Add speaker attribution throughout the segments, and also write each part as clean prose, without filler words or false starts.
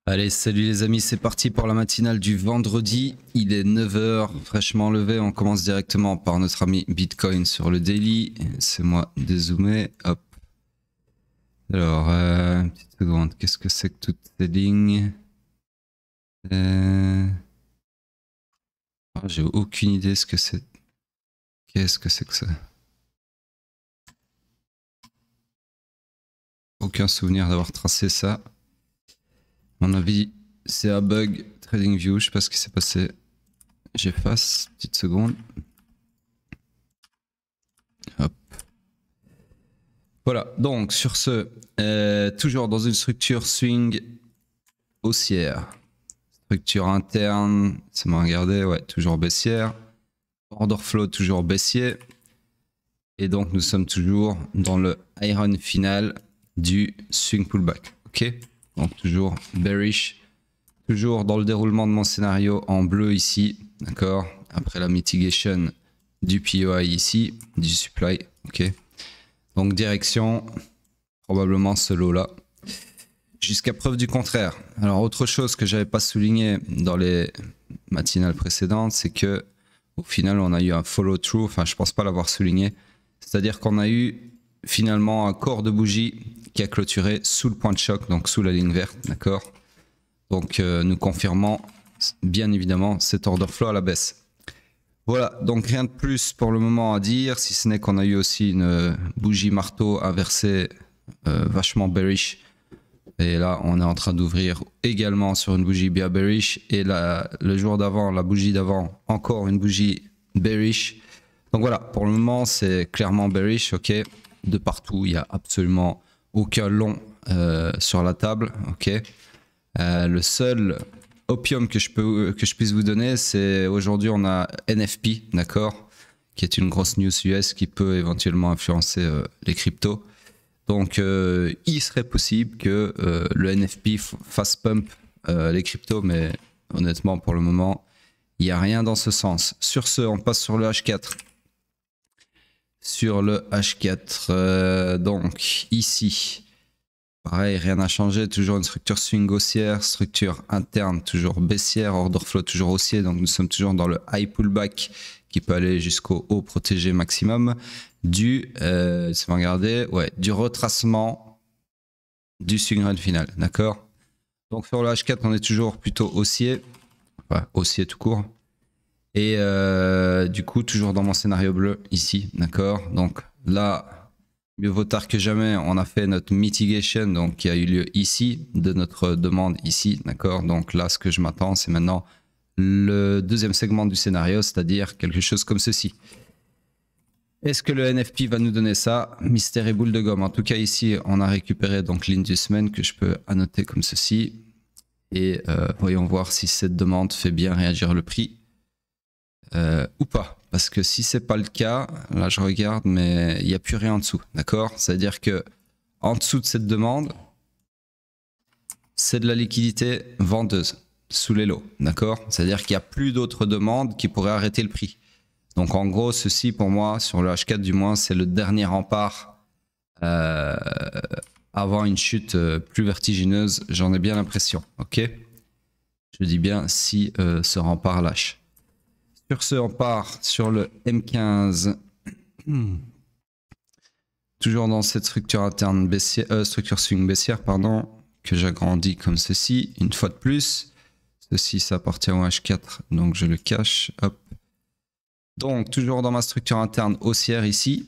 Speaker 1: Allez, salut les amis, c'est parti pour la matinale du vendredi. Il est 9 h, fraîchement levé. On commence directement par notre ami Bitcoin sur le daily. C'est moi dézoomé. Hop. Alors, petite seconde. Qu'est-ce que c'est que toutes ces lignes? J'ai aucune idée ce que c'est. Qu'est-ce que c'est que ça? Aucun souvenir d'avoir tracé ça. À mon avis, c'est un bug TradingView. Je sais pas ce qui s'est passé. J'efface. Petite seconde. Hop. Voilà, donc sur ce, toujours dans une structure swing haussière. Structure interne, c'est moi regarder, ouais, toujours baissière. Order flow toujours baissier. Et donc nous sommes toujours dans le iron final du swing pullback. Ok, donc toujours bearish. Toujours dans le déroulement de mon scénario en bleu ici. D'accord. Après la mitigation du POI ici, du supply. Ok. Donc direction, probablement ce lot là. Jusqu'à preuve du contraire. Alors autre chose que j'avais pas souligné dans les matinales précédentes, c'est que au final on a eu un follow through. Enfin, je pense pas l'avoir souligné. C'est-à-dire qu'on a eu finalement un corps de bougie qui a clôturé sous le point de choc, donc sous la ligne verte, d'accord. Donc nous confirmons bien évidemment cet order flow à la baisse. Voilà, donc rien de plus pour le moment à dire, si ce n'est qu'on a eu aussi une bougie marteau inversée vachement bearish. Et là, on est en train d'ouvrir également sur une bougie bien bearish. Et le jour d'avant, la bougie d'avant, encore une bougie bearish. Donc voilà, pour le moment, c'est clairement bearish, ok. De partout, il n'y a absolument aucun long sur la table, ok. Le seul opium que je puisse vous donner, c'est aujourd'hui on a NFP, d'accord, qui est une grosse news US qui peut éventuellement influencer les cryptos. Donc il serait possible que le NFP fasse pump les cryptos, mais honnêtement pour le moment il n'y a rien dans ce sens. Sur ce, on passe sur le H4. Sur le H4, donc ici, pareil, rien n'a changé, toujours une structure swing haussière, structure interne toujours baissière, order flow toujours haussier, donc nous sommes toujours dans le high pullback qui peut aller jusqu'au haut protégé maximum du, si vous regardez, ouais, du retracement du swing run final, d'accord. Donc sur le H4, on est toujours plutôt haussier, enfin, haussier tout court. Et du coup, toujours dans mon scénario bleu ici, d'accord. Donc là, mieux vaut tard que jamais, on a fait notre mitigation, donc qui a eu lieu ici, de notre demande ici, d'accord. Donc là, ce que je m'attends, c'est maintenant le deuxième segment du scénario, c'est-à-dire quelque chose comme ceci. Est-ce que le NFP va nous donner ça? Mystère et boule de gomme. En tout cas, ici, on a récupéré donc l'Inducement que je peux annoter comme ceci. Et voyons voir si cette demande fait bien réagir le prix. Ou pas, parce que si c'est pas le cas, là je regarde, mais il n'y a plus rien en dessous, d'accord. C'est-à-dire que en dessous de cette demande, c'est de la liquidité vendeuse sous les lots, d'accord. C'est-à-dire qu'il n'y a plus d'autres demandes qui pourraient arrêter le prix. Donc en gros, ceci pour moi, sur le H4 du moins, c'est le dernier rempart avant une chute plus vertigineuse, j'en ai bien l'impression, ok. Je dis bien si ce rempart lâche. Sur ce, on part sur le M15. Toujours dans cette structure interne baissière, structure swing baissière, pardon, que j'agrandis comme ceci, une fois de plus. Ceci, ça appartient au H4, donc je le cache. Hop. Donc, toujours dans ma structure interne haussière ici.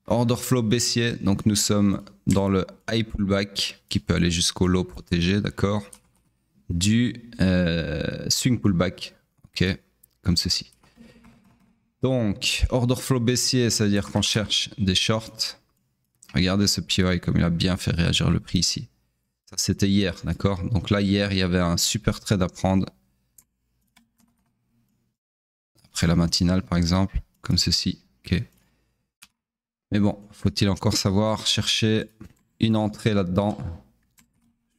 Speaker 1: Order flow baissier, donc nous sommes dans le high pullback qui peut aller jusqu'au low protégé, d'accord. Du swing pullback, ok. Comme ceci. Donc, order flow baissier, ça veut dire qu'on cherche des shorts. Regardez ce POI comme il a bien fait réagir le prix ici. Ça, c'était hier, d'accord. Donc là, hier, il y avait un super trade à prendre. Après la matinale, par exemple, comme ceci. Ok. Mais bon, faut-il encore savoir chercher une entrée là-dedans.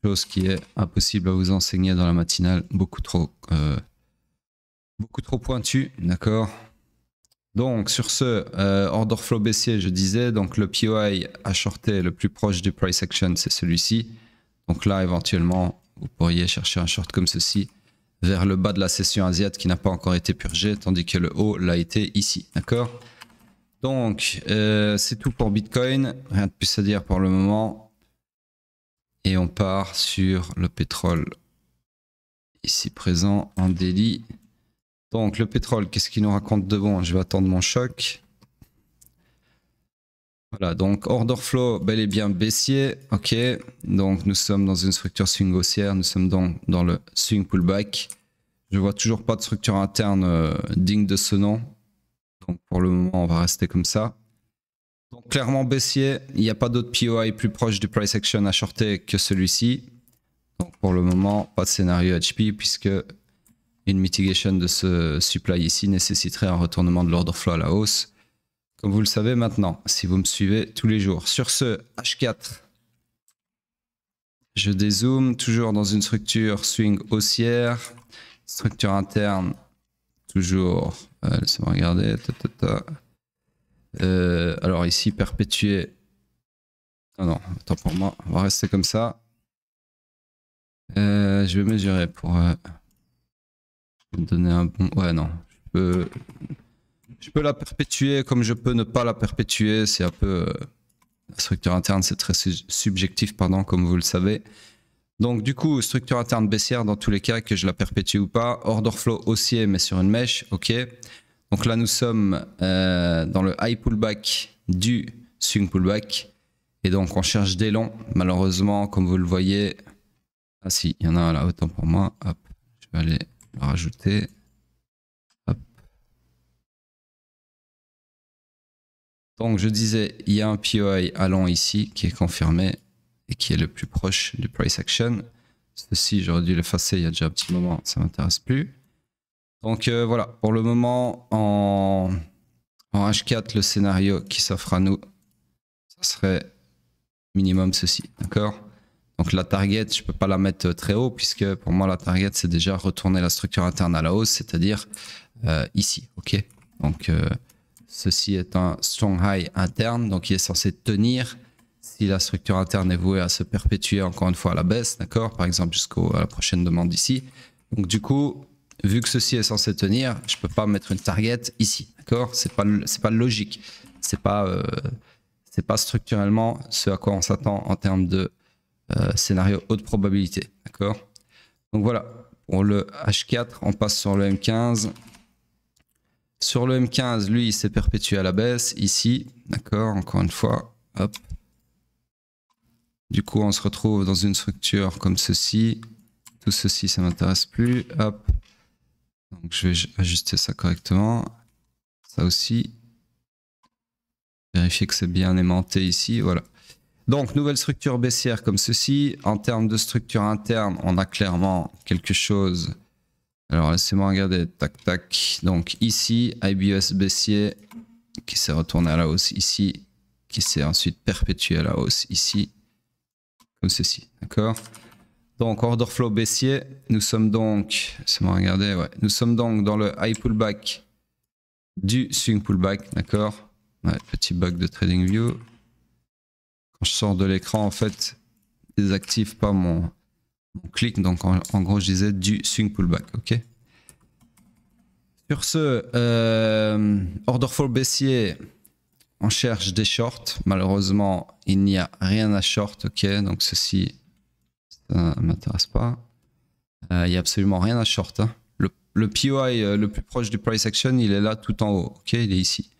Speaker 1: Chose qui est impossible à vous enseigner dans la matinale. Beaucoup trop pointu, d'accord. Donc sur ce, order flow baissier, je disais, donc le POI à shorter le plus proche du price action, c'est celui-ci. Donc là, éventuellement, vous pourriez chercher un short comme ceci vers le bas de la session asiatique qui n'a pas encore été purgée, tandis que le haut l'a été ici, d'accord? Donc, c'est tout pour Bitcoin, rien de plus à dire pour le moment. Et on part sur le pétrole, ici présent en daily. Donc, le pétrole, qu'est-ce qu'il nous raconte de bon? Je vais attendre mon choc. Voilà, donc order flow bel et bien baissier, ok. Donc nous sommes dans une structure swing haussière, nous sommes donc dans le swing pullback. Je vois toujours pas de structure interne digne de ce nom. Donc pour le moment, on va rester comme ça. Donc clairement baissier, il n'y a pas d'autre POI plus proche du price action à shorter que celui-ci. Donc pour le moment, pas de scénario HP puisque une mitigation de ce supply ici nécessiterait un retournement de l'order flow à la hausse. Comme vous le savez maintenant, si vous me suivez tous les jours. Sur ce, H4, je dézoome, toujours dans une structure swing haussière. Structure interne, toujours, laissez-moi regarder. Alors ici, perpétuer. Non, attends pour moi, on va rester comme ça. Je vais mesurer pour me donner un bon... Ouais, non, je peux la perpétuer comme je peux ne pas la perpétuer. C'est un peu... la structure interne, c'est très subjectif, pardon, comme vous le savez. Donc du coup, structure interne baissière dans tous les cas, que je la perpétue ou pas. Order flow haussier, mais sur une mèche, ok. Donc là, nous sommes dans le high pullback du swing pullback. Et donc, on cherche des longs. Malheureusement, comme vous le voyez... Ah si, il y en a un là, autant pour moi. Hop, je vais aller le rajouter. Hop. Donc je disais, il y a un POI à long ici qui est confirmé et qui est le plus proche du price action. Ceci, j'aurais dû l'effacer il y a déjà un petit moment, ça ne m'intéresse plus. Donc voilà, pour le moment, en H4, le scénario qui s'offre à nous, ça serait minimum ceci, d'accord? Donc la target, je ne peux pas la mettre très haut puisque pour moi, la target, c'est déjà retourner la structure interne à la hausse, c'est-à-dire ici, ok? Donc... ceci est un strong high interne, donc il est censé tenir si la structure interne est vouée à se perpétuer encore une fois à la baisse, d'accord? Par exemple jusqu'à la prochaine demande ici. Donc du coup, vu que ceci est censé tenir, je ne peux pas mettre une target ici, d'accord? C'est pas logique, c'est pas structurellement ce à quoi on s'attend en termes de scénario haute probabilité, d'accord? Donc voilà, pour le H4, on passe sur le M15. Sur le M15, lui, il s'est perpétué à la baisse, ici, d'accord, encore une fois, hop. Du coup, on se retrouve dans une structure comme ceci. Tout ceci, ça ne m'intéresse plus, hop. Donc, je vais ajuster ça correctement. Ça aussi. Vérifier que c'est bien aimanté ici, voilà. Donc, nouvelle structure baissière comme ceci. En termes de structure interne, on a clairement quelque chose... Alors laissez-moi regarder, tac tac. Donc ici, IBS baissier qui s'est retourné à la hausse ici, qui s'est ensuite perpétué à la hausse ici, comme ceci, d'accord? Donc order flow baissier, nous sommes donc, laissez-moi regarder, ouais, nous sommes donc dans le high pullback du swing pullback, d'accord? Ouais, petit bug de TradingView. Quand je sors de l'écran, en fait, désactive pas mon clic, donc en gros je disais du swing pullback, ok. Sur ce, order flow baissier, on cherche des shorts, malheureusement il n'y a rien à short, ok, donc ceci, ça ne m'intéresse pas. Il n'y a absolument rien à short, hein. Le POI le plus proche du price action, il est là tout en haut, ok, il est ici.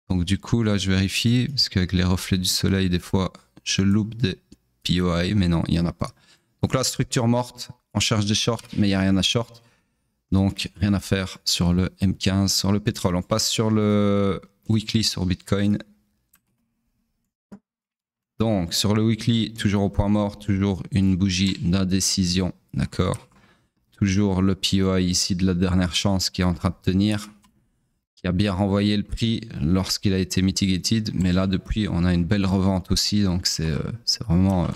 Speaker 1: Donc du coup là je vérifie, parce qu'avec les reflets du soleil des fois je loupe des POI, mais non, il n'y en a pas. Donc là, structure morte, on cherche des shorts, mais il n'y a rien à short. Donc, rien à faire sur le M15, sur le pétrole. On passe sur le weekly sur Bitcoin. Donc, sur le weekly, toujours au point mort, toujours une bougie d'indécision, d'accord? Toujours le POI ici de la dernière chance qui est en train de tenir, qui a bien renvoyé le prix lorsqu'il a été mitigated. Mais là, depuis, on a une belle revente aussi, donc c'est vraiment...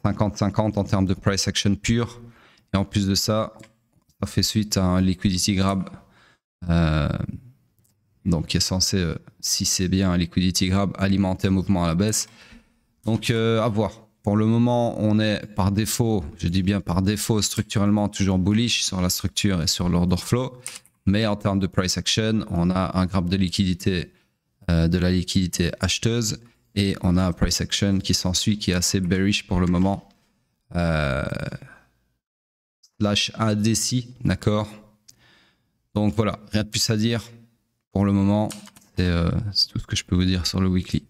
Speaker 1: 50-50 en termes de price action pure. Et en plus de ça, ça fait suite à un liquidity grab. Donc, qui est censé, si c'est bien un liquidity grab, alimenter un mouvement à la baisse. Donc, à voir. pour le moment, on est par défaut, je dis bien par défaut, structurellement toujours bullish sur la structure et sur l'order flow. Mais en termes de price action, on a un graphe de liquidité, de la liquidité acheteuse, et on a un price action qui s'ensuit, qui est assez bearish pour le moment. Slash indécis, d'accord. Donc voilà, rien de plus à dire pour le moment. C'est tout ce que je peux vous dire sur le weekly.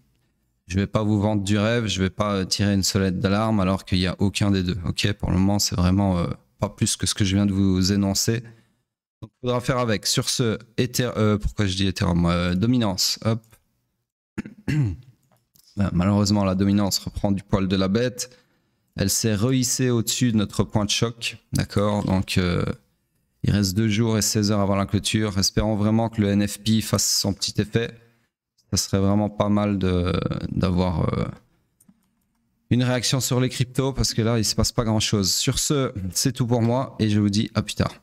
Speaker 1: Je ne vais pas vous vendre du rêve, je ne vais pas tirer une sonnette d'alarme alors qu'il n'y a aucun des deux. Ok, pour le moment, c'est vraiment pas plus que ce que je viens de vous énoncer. Donc, il faudra faire avec. Sur ce, pourquoi je dis Ethereum, dominance. Hop. Malheureusement, la dominance reprend du poil de la bête. Elle s'est rehissée au-dessus de notre point de choc. D'accord, donc il reste 2 jours et 16 heures avant la clôture. Espérons vraiment que le NFP fasse son petit effet. Ça serait vraiment pas mal d'avoir une réaction sur les cryptos parce que là, il ne se passe pas grand-chose. Sur ce, c'est tout pour moi et je vous dis à plus tard.